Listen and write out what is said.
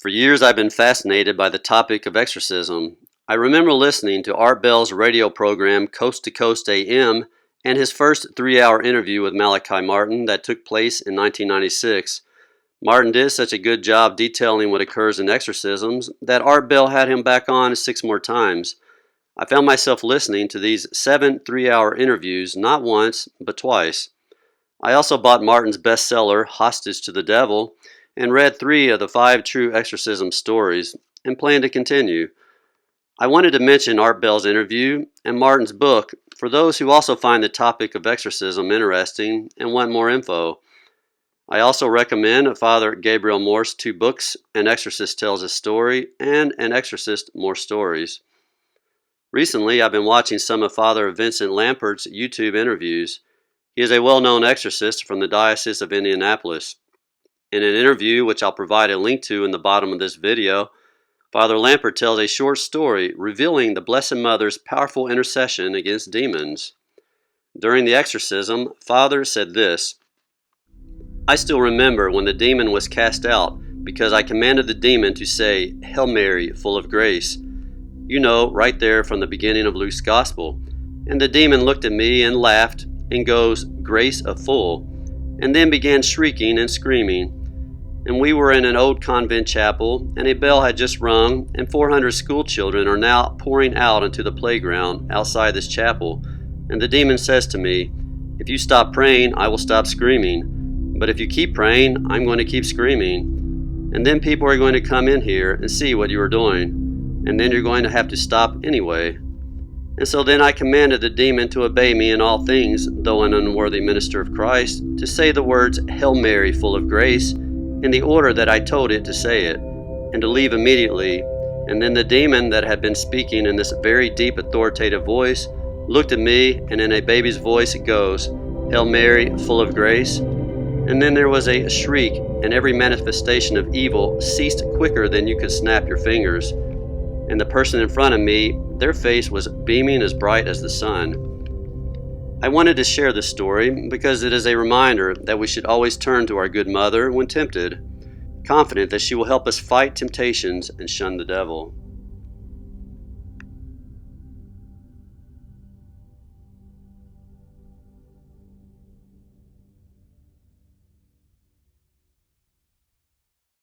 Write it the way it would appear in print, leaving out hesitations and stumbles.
For years I've been fascinated by the topic of exorcism. I remember listening to Art Bell's radio program Coast to Coast AM and his first 3-hour interview with Malachi Martin that took place in 1996. Martin did such a good job detailing what occurs in exorcisms that Art Bell had him back on 6 more times. I found myself listening to these 7 3-hour interviews not once, but twice. I also bought Martin's bestseller, Hostage to the Devil, and read 3 of the 5 true exorcism stories, and plan to continue. I wanted to mention Art Bell's interview and Martin's book for those who also find the topic of exorcism interesting and want more info. I also recommend Father Gabriel Moore's 2 books, An Exorcist Tells a Story and An Exorcist More Stories. Recently, I've been watching some of Father Vincent Lampert's YouTube interviews. He is a well-known exorcist from the Diocese of Indianapolis. In an interview, which I'll provide a link to in the bottom of this video, Father Lampert tells a short story revealing the Blessed Mother's powerful intercession against demons. During the exorcism, Father said this, "I still remember when the demon was cast out because I commanded the demon to say, 'Hail Mary, full of grace.' You know, right there from the beginning of Luke's Gospel. And the demon looked at me and laughed and goes, 'Grace of full,' and then began shrieking and screaming. And we were in an old convent chapel, and a bell had just rung, and 400 school children are now pouring out into the playground outside this chapel. And the demon says to me, 'If you stop praying, I will stop screaming. But if you keep praying, I'm going to keep screaming. And then people are going to come in here and see what you are doing. And then you're going to have to stop anyway.' And so then I commanded the demon to obey me in all things, though an unworthy minister of Christ, to say the words, 'Hail Mary, full of grace,' in the order that I told it to say it, and to leave immediately. And then the demon that had been speaking in this very deep authoritative voice looked at me, and in a baby's voice it goes, 'Hail Mary, full of grace.' And then there was a shriek, and every manifestation of evil ceased quicker than you could snap your fingers. And the person in front of me, their face was beaming as bright as the sun." I wanted to share this story because it is a reminder that we should always turn to our good mother when tempted, confident that she will help us fight temptations and shun the devil.